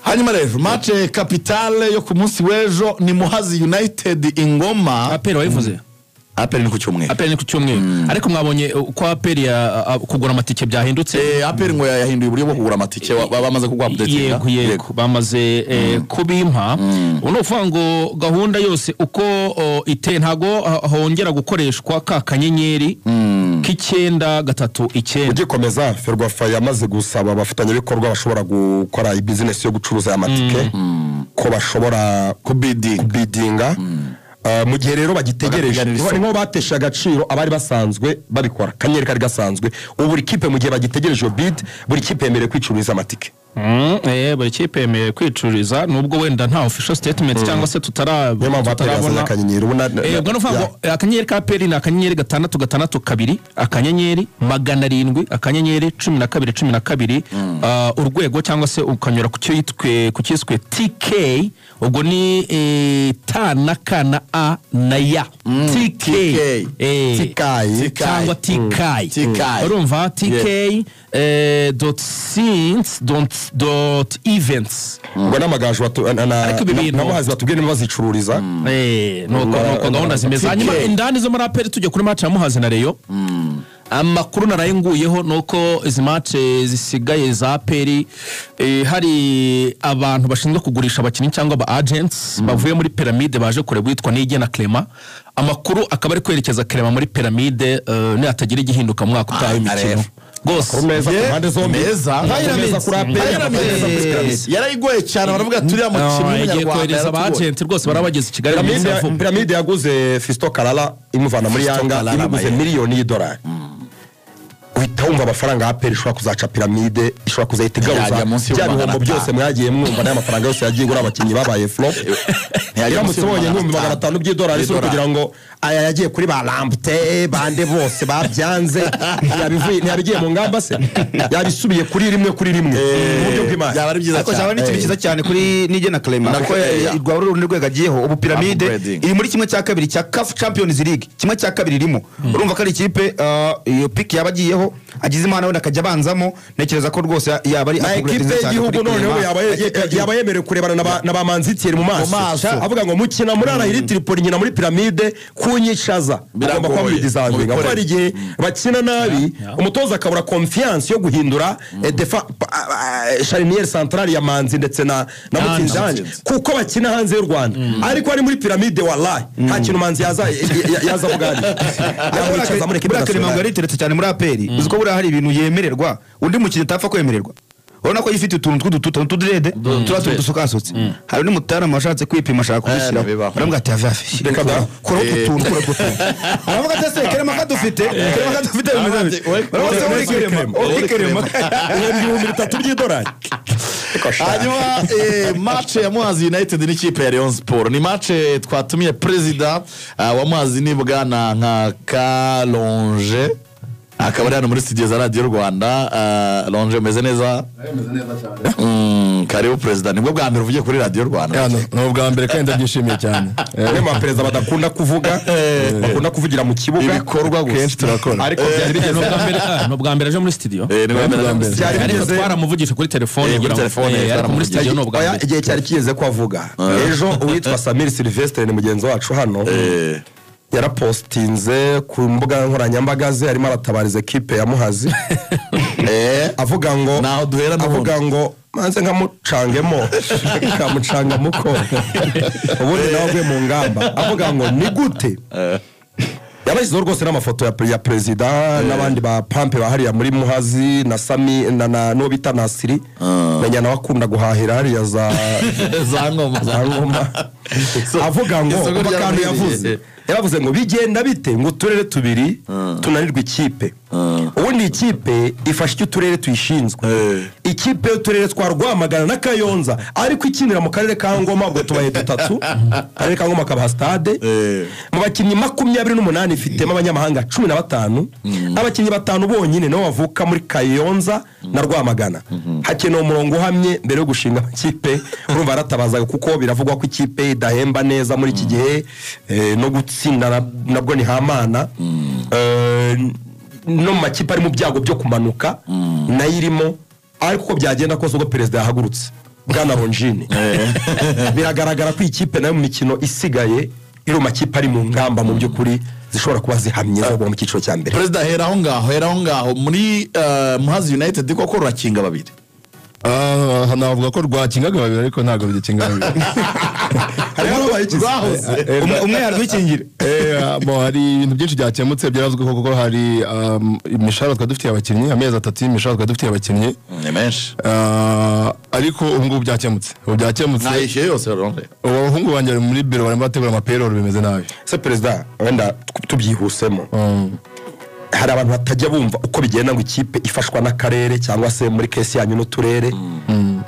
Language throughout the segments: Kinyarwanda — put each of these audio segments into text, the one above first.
hanyuma rero match capitale yo ku munsi w'ejo ni Muhazi United Ingoma. Aperi wayivuze Aperi ni ku cyumweru ariko mwabonye ko Aperi kugura amatike byahindutse. Aperi ngo yahinduye uburyo bwo kugura amatike bamaze kugwa update. Yego bamaze kubimpa unovuga ngo gahunda yose uko ntago hongera gukoreshwa ka kanyenyeri k'939 ugikomeza Ferwafa yamaze gusaba abafatanya bikorwa bashobora gukora business yo gucuruza amatike ko bashobora kubidinga mu gihe rero bagitegereje niho batesha agaciro abari basanzwe babikora kanyeri kari gasanzwe ubu buri kipe mu gihe bagitegereje bid buri kipe yemerewe kwicururiza amatike buri kipe yemerewe kwicururiza nubwo wenda nta official statement cyangwa se tutarabona akanyenyeri ubwo novuga ngo akanyenyeri ka Aperi ni akanyenyeri 662 akanyenyeri 700 akanyenyeri 12 urwego cyangwa se ukanyura ku cyiswe TK ubwo ni ta na ka na a na ya TK cyangwa TK urumva TK .events ngo namagaje namuhazi batubwiye niba bazicururiza nuko gahunda zimeze hanyuma indani zo muri Aperi tujye kuri match ya Muhazi na Rayon amakuru narayenguyeho nuko izi match zisigaye za Aperi hari abantu bashinzwe kugurisha abakinnyi cyangwa aba agents bavuye muri Pyramide baje kureba witwa Nigena Clement amakuru akaba ari kwerekeza Clement muri Pyramide ni atagira igihinduka mu mwaka utaha w'imikino gose meza kuri Aperi yarayigoye cyane baravuga turiya mukino w'umunyarwanda abagent rwose barabageze i Kigali Pyramide yaguze Fisto Kalala imuvana muri Yanga imuguze miliyoni y'idolari uhita wumva amafaranga Aperi ishobora kuzaca Pyramide ishobora kuzahita igaruza bya bihombo byose mwagiye mwumva n'aya mafaranga yose yagiye gura abakinnyi babaye flop yaramutse bonye nk'ibihumbi 500 by'idolari so kugira ngo aya yagiye kuri ba Lampte bande bose babyanze yabigiye mu ngamba se yabisubiye kuri rimwe mu buryo bw'imana yaba ari byiza cyane cyane n'ikindi cyiza cyane kuri Nigena Clement kuko irwa rundi rwego agiyeho ubu Pyramide iri muri kimwe cya kabiri cya CAF Champions League kimwe cya kabiri irimo urumva ko ari ikipe iyo pick yabagiyeho agize imana wenda akajya abanzamo nekereza ko rwose yaba ari ikipe y'igihugu noneho yaba yemerewe kurebana na ba Manzitieri mu maso avuga ngo mukina muri Al Ahly Tripoli nyina muri Pyramide kunyicaza agomba kuba muri design ko ari igihe bakina nabi umutoza akabura confiance yo guhindura charnière centrale ya Manzi ndetse na Mutsinzanje kuko bakina hanze y'u Rwanda ariko ari muri Pyramide wallahi nta kintu Manzi yaza bugari yamwicaza muri equipe nationale yari teretse cyane muri Aperi uziko buri hari ibintu yemererwa undi mukino tapfa kwemererwa urabona ko yifite utuntu tw'udurede turatuntu dusukasutse hari undi mutarama washatse kwipima ashaka kubishyira baravuga ati avafi reka da kora utuntu baravuga ati se kerema kadufite baravuga kerema 3 by'idolari hanyuma match ya Muhazi United n'ikipe ya Rayon Sport ni match twatumiye president wa Muhazi ni bwana nka Kalonje akaba ari hano muri studio za Radio Rwanda Lonje meze neza cyane karibu president nibwo bwa mbere uvugiye kuri Radio Rwanda no bwa mbere kandi ndabyishimiye cyane ma president badakunda kuvuga bakunda kuvugira mu kibuga ibikorwa kenshi turakora ariko byari no bwa mbere aje muri studio ariko twaramuvugisha kuri telefone ariko muri studio no bwa mbere igihe cyari kigeze ko avuga ejo uwitwa Samir Sylvestre ni mugenzi wacu hano yarapostinze ku mbuga nkoranyambaga ze arimo aratabariza equipe ya Muhazi avuga ngo naho duhera avuga ngo manze nkamucangemo kamucanga muko ubundi nawe mu ngamba avuga ngo ni gute yabashyizeho rwose n'amafoto ya president n'abandi ba pampe bahariya muri Muhazi na Sami na no bita Nasiri menya nawe akunda guhahira hariya za ngoma avuga ngo bakandi yavuze ngo bigenda bite ngo turere tubiri tunanirwa ikipe ubundi ikipe ifasha icyo turere tuyishinzwe ikipe y'uturere twa Rwamagana na Kayonza ariko ikinira mu karere ka Ngoma ubwo tubaye 3 karere ka Ngoma kabaha stade mu bakinnyi 28 ifitemo abanyamahanga 15 abakinnyi 5 bonyine no bavuka muri Kayonza na Rwamagana hakene umurongo uhamye mbere yo gushinga ikipe urumva aratabazaga kuko biravugwa ko ikipe idahemba neza muri iki gihe no gutsinda nabwo ni hamana no makipe ari mu byago byo kumanuka nayirimo ariko ko byagenda ko zo president yahagurutse bwana Ronjini biragaragara ko ikipe nayo mu mikino isigaye iri mu makipe ari mu ngamba mu by'ukuri zishobora kuba zihamye zo mu cyiciro cya mbere. Perezida hera aho ngaho muri Muhazi United koko rurakinga babiri. Navuga ko rwakingaga babiri ariko ntabwo rugikinga babiri. Umwe yarwikingira. Hari ibintu byinshi byakemutse byarazwe koko hari imishahara twadufitiye abakinnyi amezi 3 imishahara twadufitiye abakinnyi ni menshi ariko ubu ngubu byakemutse nayishyuye yose ronde abahungu banjye muri biro barimo bategura amapayroll bimeze nabi. Se perezida wenda tubyihusemo hari abantu batajya bumva uko bigenda ngo ikipe ifashwa n'akarere cyangwa se muri kesi yanyu n'uturere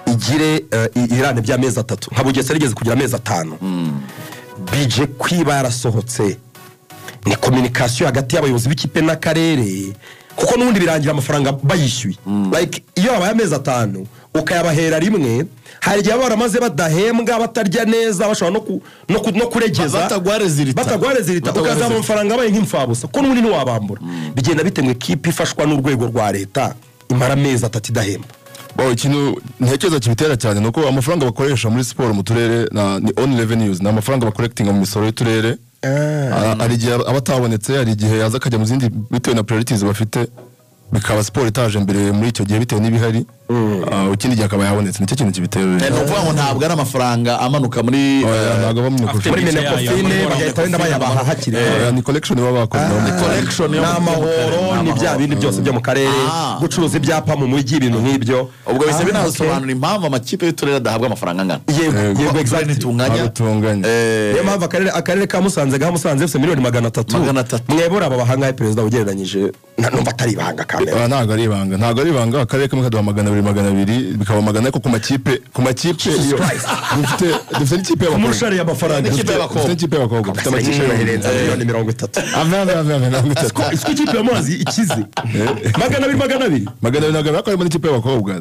igire irane by'amezi 3 nka Bugesera rigeze kugira amezi 5 bije kwiba yarasohotse ni communication hagati y'abayobozi b'ikipe n'akarere kuko n'ubundi birangira amafaranga bayishyuye like iyo abaye amezi 5 ukayabahera rimwe hari igihe baramaze badahembwa batarya neza bashobora no kuregeza batagwarezirita ukazaba amafaranga abaye nk'imfabusa ko n'ubundi ntiwabambura bigenda bitemwe kipe ifashwa n'urwego rwa leta imara amezi 3 idahemba. Ikintu ntekereza kibitera cyane nuko amafaranga bakoresha muri siporo mu turere ni on revenues na amafaranga bacollecting mu misoro y'uturere hari igihe abatabonetse hari igihe yaza akajya mu zindi bitewe na priorities bafite bikaba siporo itaje mbere muri icyo gihe bitewe n'ibihari ikindi gihe akaba yabonetse nicyo kintu kibitewe. Ni ukuvuga ngo ntabwo ari amafaranga amanuka muri Minecofine bagahita wenda bayabaha hakiri ni collection baba bakoze n'amahoro ni bya bindi byose byo mu karere gucuruza ibyapa mu mujyi ibintu nk'ibyo ubwo bise binasobanura impamvu amakipe y'uturere adahabwa amafaranga angana. Yego exactly tunganya niyo mpamvu akarere ka Musanze FC miliyoni 300 mwebora aba bahanga perezida ugereranyije numva atari ibanga kamera. Ntabwo ari ibanga akarere kamwe kaduha 200 bikaba magana ariko ku makipe iyo dufite n'ikipe y'umushari y'amafaranga dufite n'ikipe y'abakobwa dufite amakipe yarenze miliyoni 30 isi ikipe y'amazi ikize 200 ntabwo harimo n'ikipe y'abakobwa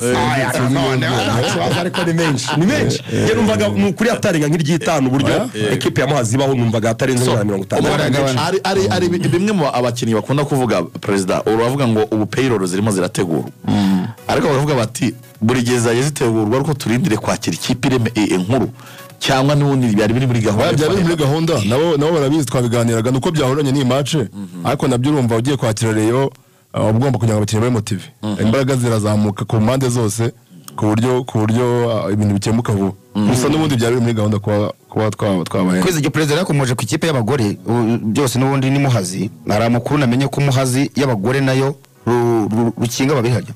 ariko ni menshi njye numvaga kuri atarenga nk'iry'itanu uburyo ekipe y'amazi ibaho numvaga atarenze 50. Ari bimwe mu abakinnyi bakunda kuvuga perezida uravuga ngo ubu payroll zirimo zirategurwa ariko baravuga bati buri gihe zaje zitegurwa ariko turindire kwakira ikipe inkuru cyangwa n'ubundi byari biri muri gahunda nabo barabizi twabiganiraga nuko byahoranye ni match ariko nabyo urumva ugiye kwakira Rayon ugomba kugira ngo abakinnyi babe motive imbaraga zirazamuka ku mpande zose ku buryo ibintu bikemuka vuba gusa n'ubundi byari biri muri gahunda kuba twabaye kwezi igihe perezida yakomeje ku ikipe y'abagore byose n'ubundi ni Muhazi hari amakuru namenye ko Muhazi y'abagore nayo rukinga babihajya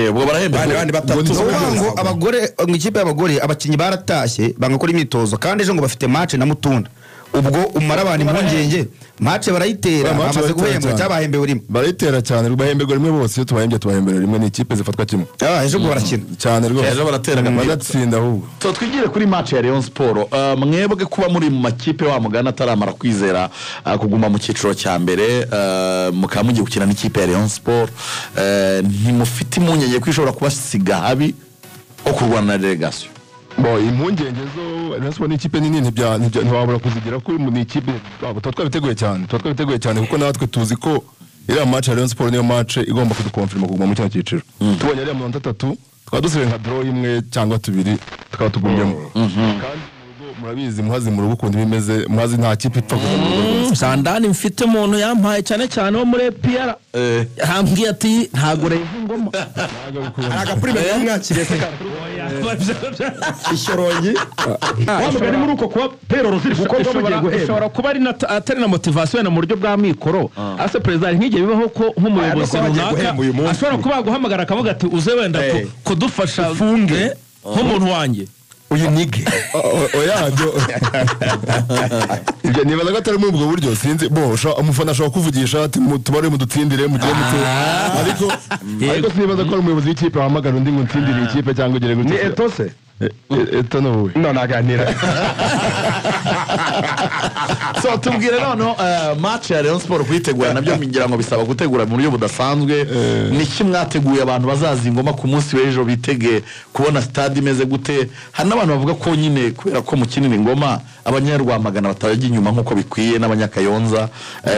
ubwo barahemba abandi batatu ngo abagore mu ikipe y'abagore abakinnyi baratashye bangakora imyitozo kandi ejo ngo bafite match na Mutunda ubwo umara abantu impungenge match barayitera bamaze guhembwa cyabahembewe rimwe barayitera cyane bahemberwa rimwe bose iyo tubahembera rimwe ni ikipe zifatwa kimwe ejo ngo barakina cyane rwose ejo barateraga bagatsinda ahubwo twigire kuri match ya Rayon Sport mwebwe kuba muri mu makipe wa mugana ataramara kwizera kuguma mu cyiciro cya mbere mukamugiye gukina n'ikipe ya Rayon Sport ntimufite impungenge kwishobora kubasiga habi o kurwana na delegation. Impungenge zo Rayon n'ikipe nini ntibabura kuzigira ko ni ikipe twabiteguye cyane kuko natwe tuzi ko iriya match ya Rayon Sport niyo match igomba kudukonfirma kuguma mu kino cyiciro tubonye ari 3 twadusibe nka draw imwe cyangwa 2 tukaba tugumyemo kandi murabizi Muhazi mu rubukundi bimeze Muhazi nta kipe ipfa kuza sandani mfite umuntu yampaye cyane wo muri PR hambwiye ati ntago reva ngoma agapurime mwakire ishorongi wamugani muri uko kuba payroll ziri gukorwa bagiye guhemba ushobora kuba ari atari na motivation na mu buryo bwa mikoro ase president nk'igihe bibaho ko nk'umuyobozi runaka ashobora kuba guhamagara akavuga ati uze wenda kudufasha funge nk'umuntu wanjye uyu nige ibyo nibaza ko atari muri ubwo buryo sinzi umufana ashobora kuvugisha tubare mu dutsindire mugire mutse ariko sinibaza ko ari umuyobozi w'ikipe wahamagara undi ngo ntsindire ikipe cyangwa ugere gutse ni etose eto no naganira so tubwire none match ya Rayon Sport kuyitegura nabyo ngira ngo bisaba gutegura mu buryo budasanzwe niki mwateguye abantu bazaza ingoma ku munsi w'ejo bitege kubona stade imeze gute hari n'abantu bavuga ko nyine kubera ko mukinira ingoma abanyarwamagana batajya inyuma nkuko bikwiye n'abanyakayonza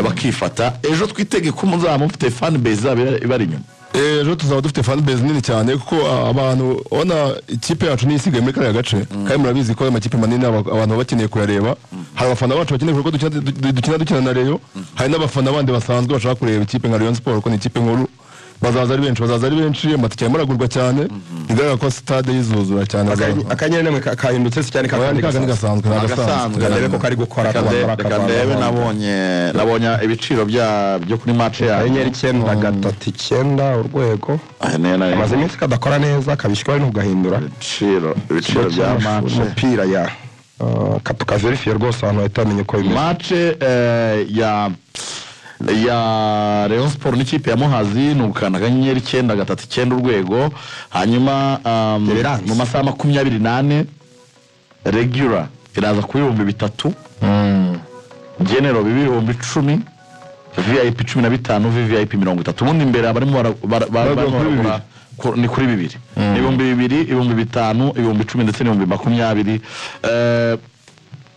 bakifata ejo twitege ko muzaba mufite fan base ibari inyuma ejo tuzaba dufite fan base nini cyane kuko abantu ona ikipe yacu ni isigaye muri kariya gace kandi murabizi ko amakipe manini abantu baba bakeneye kuyareba hari abafana bacu bakeneye ko dukina na Rayon hari n'abafana bandi basanzwe bashaka kureba ikipe nka Rayon Sport ko ni ikipe nkuru bazaza ari benshi amatike yamaragurwa cyane bigaragara ko stade yizuzura cyane akanyene nemwe kahindutse cyane kandi gasanzwe nagasanzwe ko kari gukora ndebe nabonye ibiciro byo kuri match ya Inyenyeri 9 urwego amaze iminsi kadakora neza kabishikwa n'ugahindura ibiciro bya match umupira ya katuka verify rwose ahantu yatamenye ko match ya Rayon Sport n'ikipe ya Muhazi n'ukana Inyenyeri 9 urwego hanyuma mu masaha 28 regular iraza ku 3,000 general 10,000 VIP 15 VIP 30 ubundi imbere abarimo ni kuri 2 2,000 5,000 10,000 ndetse 20,000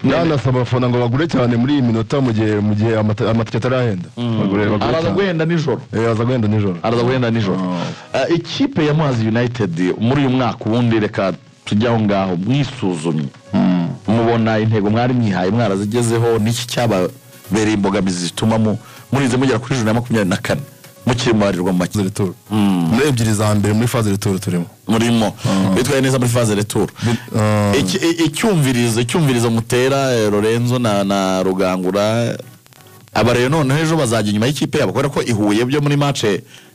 Ndanasaba abafana ngo bagure cyane muri iyi minota mu gihe amatike atarahenda araza guhenda nijoro ikipe ya Muhazi United muri uyu mwaka ubundi reka tujyaho ngaho mwisuzumye mubona intego mwari mwihaye mwarazigezeho n'iki cyababereye imbogamizi zituma murize mugera kuri 24 mukiri mubarirwa mu makipe retour muri ebyiri za mbere muri phase retour turimo murimo bitwaye neza muri phase retour icyumvirizo mutera Lorenzo na Rugangura abareyo none ejo bazajya inyuma y'ikipe yabo kubera ko ihuye byo muri match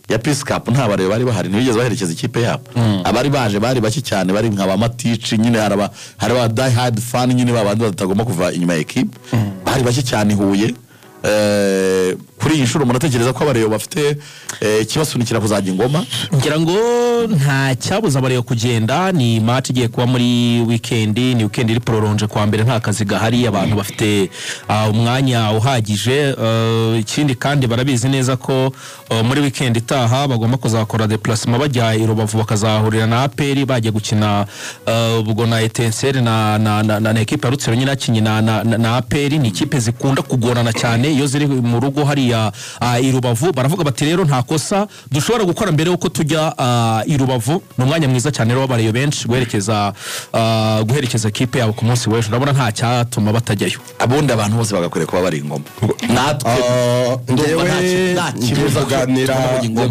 ya Peace Cup nta bareyo bari bahari ntibigeze baherekeza ikipe yabo abari baje bari baki cyane bari nkaba matici nyine haraba die hard fan nyine babandi batagomba kuva inyuma y'ikipe bari baki cyane ihuye kuri iyi nshuro muratekereza ko abareyo bafite kibasunikira kuzajya ingoma ngira ngo nta cyabuza abareyo kugenda ni match igiye kuba muri weekend ni weekend iri prolonge kwa mbere nta kazi gahari abantu bafite umwanya uhagije ikindi kandi barabizi neza ko muri weekend itaha bagomba kuzakora déplacement bajya i Rubavu bakazahurira na APR bagiye gukina ubwo na Etincelle na equipe ya Rutsiro nyine akinyi na APR ni ikipe zikunda kugorana cyane iyo ziri mu rugo hari ya i Rubavu baravuga bati rero nta kosa dushobora gukora mbere uko tujya i Rubavu n'umwanya mwiza cyane rero abareyo benshi guherekeza equipe yabo ku munsi w'ejo ndabona nta cyatuma batajyayo abundi abantu bose bagakwiriye kuba bari ingoma natwe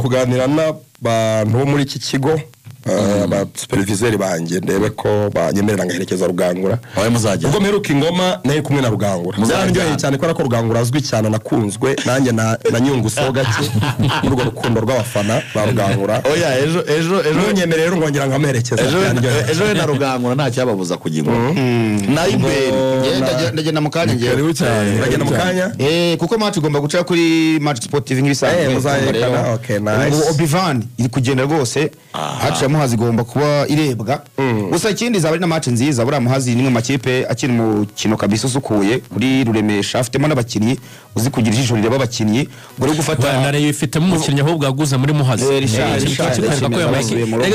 kuganira n'abantu bo muri iki kigo aba superviseur banjye ndebe ko banyemerera ngaherekeza Rugangura aho muzajya ubwo meruka ingoma naye kumwe na Rugangura muzaryoye cyane ko Rugangura azwi cyane nakunzwe nanjye na nyungu sogake urwo rukundo rw'abafana ba Rugangura oya ejo nyemerera ngongera ngamerekeza ejo na Rugangura nta cyababuza kujya ingoma na Iberi ndagenda mu kanya ngiye ndagenda mu kanya kuko match igomba guca kuri Match Sport TV nk'ibisanzwe muzayekana okay nice Obivan iri kugenda rwose haca Muhazi igomba kuba irebwa gusa ikindi zaba ari na match nziza buriya Muhazi nimwe makipe akina umukino kabisa usukuye kuri Ruremesha afitemo n'abakinnyi uzi kugira ijisho rireba abakinnyi ngo gufata na Rayon ifitemo umukinnyi ahubwo aguze muri Muhazi rega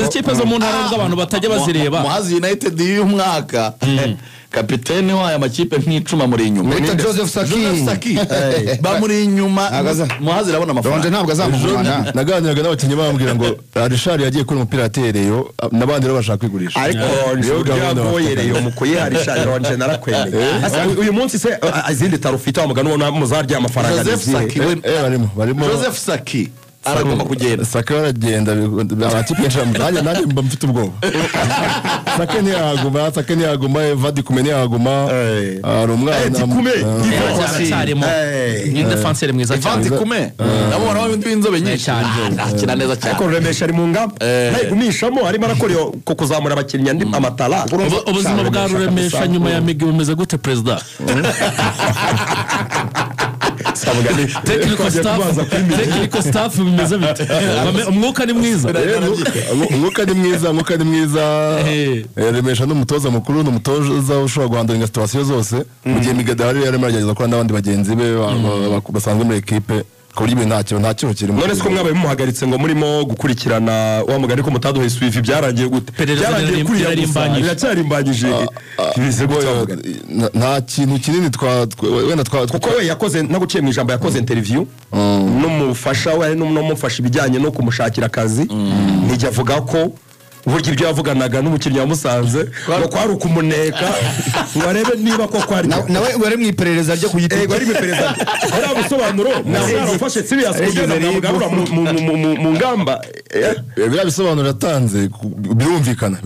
ikipe zo mu ntara bw'abantu batajya bazireba Muhazi United y'umwaka kapiteni wa amakipe nk'icuma muri inyuma Joseph Saki bamuri inyuma Muhazi irabona amafaranga ntabwo azamuvana naganiraga n'abakinnyi bambwira ngo Richard yagiye kuri umupira atereyo nabandi rero bashaka kwigurisha ariko yagoyereyo mu kuyihari Ronje narakwemeye uyu munsi se izindi tarufite amugano ubona muzarya amafaranga barimo Joseph Saki aragomba kugenda Saka aragenda abakipe y'amanye nanjye mba mfite ubwoba Saka ntiyaguma Vadi Kume ntiyaguma ari umwana cyarimo ni defenseur mwiza cyane Vadi Kume ndabona wa bindi binzobe nyinshi cyane akina neza cyane ariko Ruremesha ari mu ngamba nayigumishamo arimo arakora ko kuzamura abakinnyi andi amatala ubuzima bwa Ruremesha nyuma ya Migi bumeze gute president technical staff bimeze bite umwuka ni mwiza umwuka ni mwiza Ruremesha n'umutoza mukuru n'umutoza ushobora guhandura situation zose mu gihe Migadari yari marageza ko n'abandi bagenzi be basanzwe muri equipe ku buryo nta kintu kirimo. none se ko mwabaye mumuhagaritse ngo murimo gukurikirana wa mugani ko mutaduhe swift byarangiye gute? Byarangiye kuri biracyarimbanyije bize gute? Nta kintu kinini wenda kuko we yakoze no guciye mu ijambo yakoze interview n'umufasha we n'umufasha ibijyanye no kumushakira akazi nijya avuga ko burya ibyo yavuganaga n'umukinnyi wa Musanze ngo kwari ukumuneka ngo arebe niba ko kwari nawe wari mu iperereza ryo kuyitega wari mu iperereza ari abusobanuro nawe yarafashe serious kugeza namugarura mu ngamba biriya bisobanuro yatanze birumvikana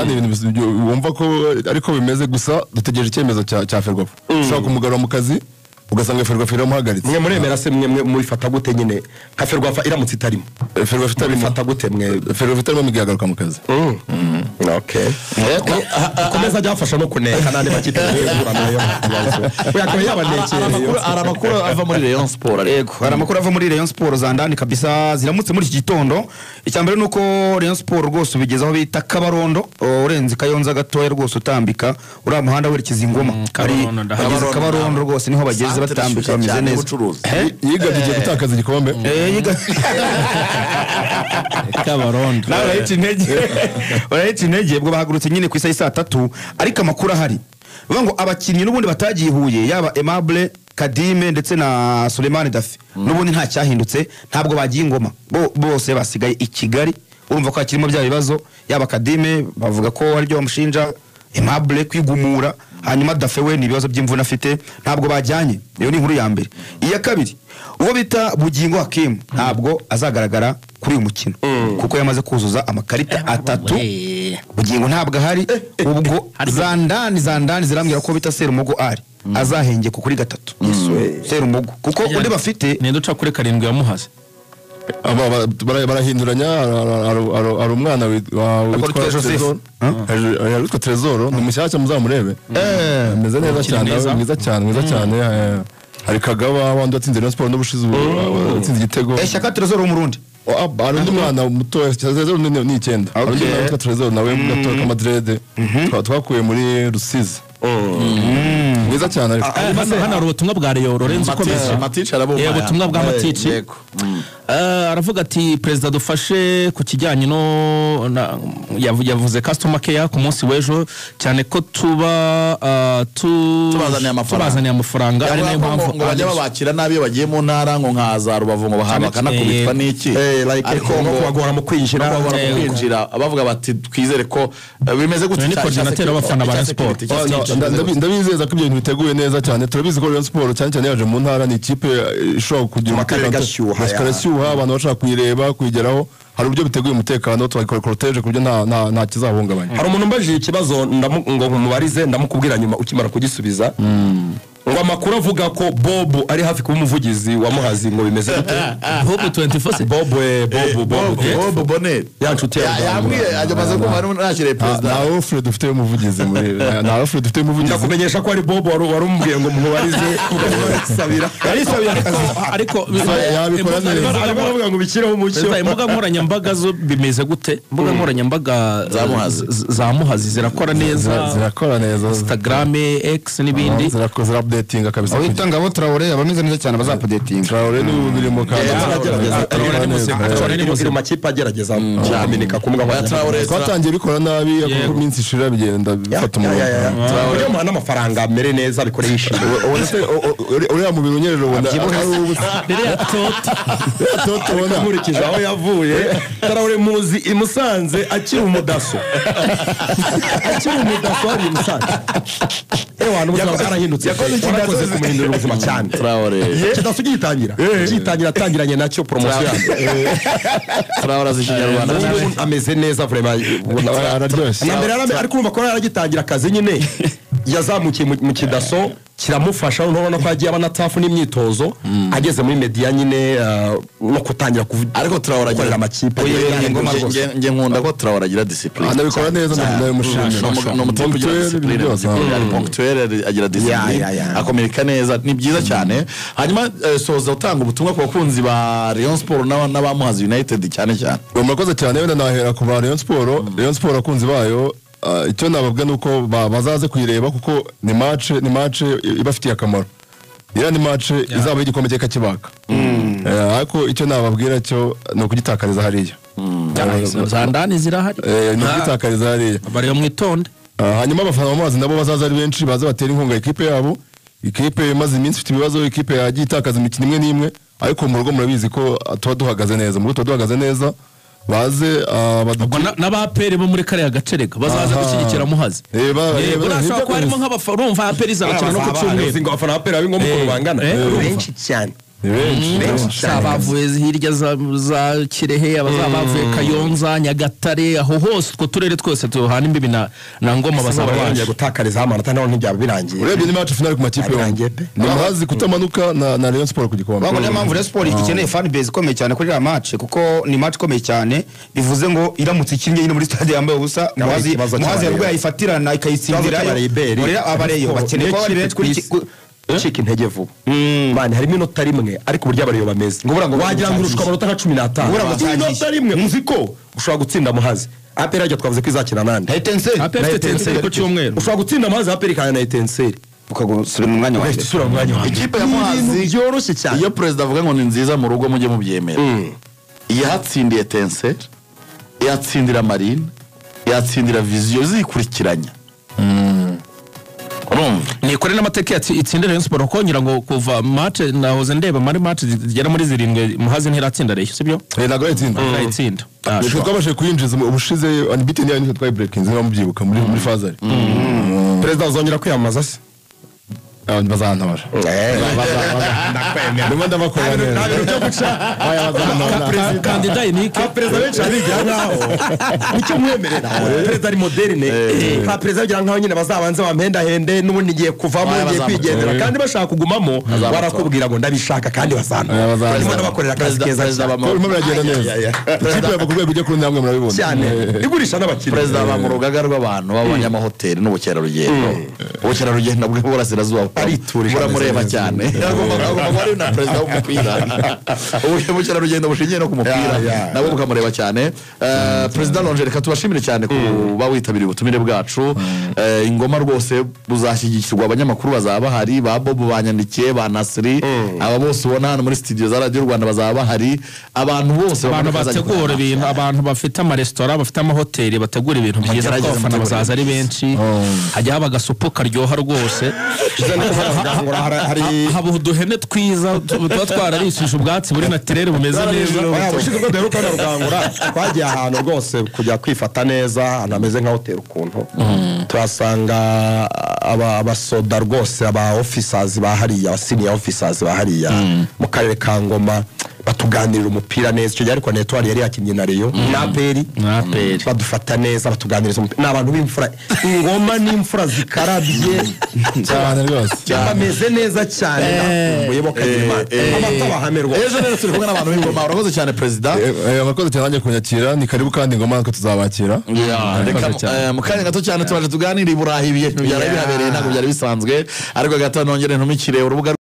ni ibintu wumva ko ariko bimeze gusa dutegereje icyemezo cya Ferwafa ushobora kumugarura mu kazi ugasanga Ferwafa iramuhagaritse. Mwe muremera se mwe mubifata gute nyine ka Ferwafa iramutse itarimo? Ferwafa itarimo ifata gute mwe? Ferwafa itarimo migagaruka mu kazi. Okay. Komeza byafasha no kuneka nande bakite gura nayo. Yakaba yabanekeye. Aramakuru ava muri Rayon Sport. Yego, aramakuru ava muri Rayon Sport zandani kabisa ziramutse muri iki gitondo. Icyambere nuko Rayon Sport rwose ubigezaho bita Kabarondo, urenze Kayonza gatoya rwose utambika uri muhanda werekeza Ingoma. Kabarondo rwose niho bageze batambika bameze neza. Yigadije gutakaza igikombe. Kabarondo. Urahita intege bwo bahagurutse nyine ku isaha 3 ariko amakuru ahari bavuga ngo abakinnyi n'ubundi batagiye Huye yaba Aimable Kadime ndetse na Suleiman Dafi n'ubundi nta cyahindutse ntabwo bagiye Ingoma bose basigaye i Kigali urumva ko akirimo bya bibazo yaba Kadime bavuga ko ari byo bamushinja Aimable kwigumura hanyuma Dafe we ni ibibazo by'imvuna afite ntabwo bajyanye iyo ni inkuru ya mbere. Iya kabiri uwo bita Bugingo Hakim ntabwo azagaragara kuri uyu mukino kuko yamaze kuzuza amakarita 3 Bugingo ntabwo ahari ubwo zandani zirambwira ko bita Serumogo ari azahenge kuri 3 Serumogo kuko undi bafite nendo uca kuri 7 yamuhaze barahinduranya ari umwana witwa Trezor ni mushyashya muzamurebe ameze neza cyane mwiza cyane hari Kagaba wandi watsinze Rayon Sport n'ubushize watsinze igitego Shyaka Trezor w'umurundi ari undi mwana muto Trezor ni 9 ari undi mwana witwa Trezor nawe muto ka Madrid twakuye muri Rusizi mwiza cyane ariko hano hari ubutumwa bwa Rayon Lorenzo ukomeza Matici arabumva ubutumwa bwa Matici aravuga ati perezida dufashe ku kijyanye no yavuze customer care ku munsi w'ejo cyane ko tubazaniye amafaranga ari nayo mpamvu ngo bajya babakira nabi iyo bagiye mu ntara ngo nkaza Rubavu ngo bahabaka nakubitwa n'iki ariko ngo kubagora mu kwinjira abavuga bati twizere ko bimeze gute cyane abafana ba Sport ndabizeza ko ibyo bintu biteguye neza cyane turabizi ko Rayon Sport cyane yaje mu ntara ni ikipe ishobora kugira umutekano abantu bashaka kuyireba kuyigeraho hari uburyo biteguye umutekano twakora protege ku buryo nta kizahungabanya. Hari umuntu mbajije ikibazo ngo mubarize ndamukubwira nyuma ukimara kugisubiza ngo amakuru avuga ko Bob ari hafi kuba umuvugizi wa Muhazi ngo bimeze gute? Bob 24 Bob Bonnet yanshuti yambwiye ajamaze ko hari nakire president na Alfred dufite umuvugizi ndakumenyesha ko ari Bob warumubwiye ngo mubarize sabira ariko yabikora neza aravuga ngo bikireho umucyo. Imbuga nkoranyambaga zo bimeze gute? Imbuga nkoranyambaga za Muhazi zirakora neza Instagram X n'ibindi zirakoze updating kabisa witanga abo Traore abameze neza cyane bazapodating Traore ni birimo kandi Traore makipe agerageza kumenyeka kumwe ngo Traore twatangiye bikora nabi ako minsi ishira bigenda bifata umurongo Traore yo mana amafaranga mere neza bikore yishimye uriya mu biro nyerero wenda mbere ya toto nkurikije aho yavuye Traore muzi imusanze akiri umudaso ari Musanze abantu barahindutse yakoze kumuhindura ubuzima cyane Traore kidasugi gitangira atangiranye nacyo promotion Traore z'ikinyarwanda ameze neza vraiment araryoshye nambere ariko urumva ko yaragitangira akazi nyine yazamukiye mu kidaso kiramufasha urabona ko yagiye abanatafu n'imyitozo ageze muri media nyine no kutangira ariko Traore agira amakipe nge nkunda ko Traore agira discipline anabikora neza ndamushimira no mutima ugira discipline ponctuel agira discipline akomereka neza ni byiza cyane. Hanyuma soza utanga ubutumwa ku bakunzi ba Rayon Sport n'abamuhazi United cyane murakoze cyane wenda nahera ku ba Rayon Sport akunzi bayo icyo nababwa nuko bazaze kuyireba kuko ni match ibafitiye akamaro iriya ni match izaba y'igikombe cy'eka kibaka ariko icyo nababwira cyo ni ukugitakariza hariya za ndani zirahari ni ukugitakariza hariya bari mu itonde hanyuma abafana b'amazi nabo bazaza ari benshi baza batera inkunga ikipe yabo ikipe imaze iminsi ifite ibibazo ikipe yagiye itakaza imikino imwe n'imwe ariko mu rugo murabizi ko tuba duhagaze neza mu rugo tuba duhagaze neza baze n'abaperi bo muri kariya gacereka bazaza gushyigikira muhazi urashobora kuba harimo nk'abafarumva aperi izakina no ku cyumweru abafana b'aperi bari ngombwa ukuntu bangana benshi cyane bavuye hirya za Kirehe abazaba bavuye Kayonza Nyagatare aho hose utwo turere twose tuhana imbibi na Ngoma bazaba baje gutakariza amanota naho ntibyaba birangiye urebye ni match final ku makipe yombi ni muhazi kutamanuka na Rayon Sport ku gikombe bako niyo mpamvu Rayon Sport ikeneye fan base ikomeye cyane kuri iriya match kuko ni match ikomeye cyane bivuze ngo iramutse ikinnye nyine muri stade yambaye ubusa muhazi yarwaye ifatirana ikayitsindira abareyo bakeneye ko bari benshi kuri Chiki intege vuba mani harimo inota rimwe ariko burya bariyo bameze ngo wagira ngo urushwa amanota nka 15 inota rimwe muziko ushobora gutsinda muhazi APR ajya twavuze ko izakina nande Etenseri ku cyumweru ushobora gutsinda muhazi APR kana na Etenseri ukagusura mu mwanya wawe ikipe ya muhazi byoroshye cyane iyo president avuga ngo ni nziza mu rugo mujye mubyemera yahatsindiye Etenseri yatsindira Marine yatsindira Vision zikurikiranya nikore n'amateka itsindira Rayon Sport kongera ngo kuva match nahoze ndeba mari match zigera muri 7 muhazi ntiratsinda reyo sibyo nago itsinda niko twabashe kuyinjiza ubushize unbeaten yayo nitwa breakings niba mubyibuka muri fazari president azongera kwiyamaza se bazantabara ndimo ndabakorera neza kandida unique president benshi abigira nkaho nicyo mwemerera president ari moderne president agira nkaho nyine bazabanze bampenda hende n'ubundi ngiye kuvamo ngiye kwigendera kandi bashaka kugumamo barakubwira ngo ndabishaka kandi bazana ndimo ndabakorera akazi keza cyane urimo biragenda neza ikipe yava ku rwego ujya kuri namwe murabibona cyane igurisha n'abakiriya president ba mu rugaga rw'abantu b'abanyamahoteli n'ubukerarugendo ubukerarugendo bw'uburasirazuba muramureba cyane agomba ari na president w'umupira ubukerarugendo bushingiye no ku mupira nabo bukamureba cyane president Longe reka tubashimire cyane kuba witabiriye ubutumire bwacu ingoma rwose buzashyigikirwa abanyamakuru bazaba bahari ba Bob banyandikiye ba Nasri aba bose ubona hano muri studio za Radio Rwanda bazaba bahari abantu bose bategura ibintu abantu bafite amaresitora bafite amahoteli bategura ibintu byiza abafana bazaza ari benshi hajya haba agasupu karyoha rwose haba uduhene twiza tuba twararishije ubwatsi buri naturere bumeze neza ubushize bwo duheruka na Rugangura twagiye ahantu rwose kujya kwifata neza ahantu hameze nka hoteli ukuntu tuhasanga abasoda rwose aba officers bahariya aba senior officers bahariya mu karere ka Ngoma batuganirira umupira neza icyo gihe ariko Netwari yari yakinnye na Rayon na Peri badufata neza batuganiriza umupira n'abantu b'imfura Ingoma n'imfura zikarabye cyane rwose bameze neza cyane muyoboka Imana amatabahamerwa ejo rero turi kumwe n'abantu b'Ingoma urakoze cyane president abakoze cyane nanjye kunyakira ni karibu kandi Ingoma natwe tuzabakira mu kanya gato cyane twaje tuganira i Burayi ibintu byari bihabereye ntabwo byari bisanzwe ariko gato nongere ntumikire urubuga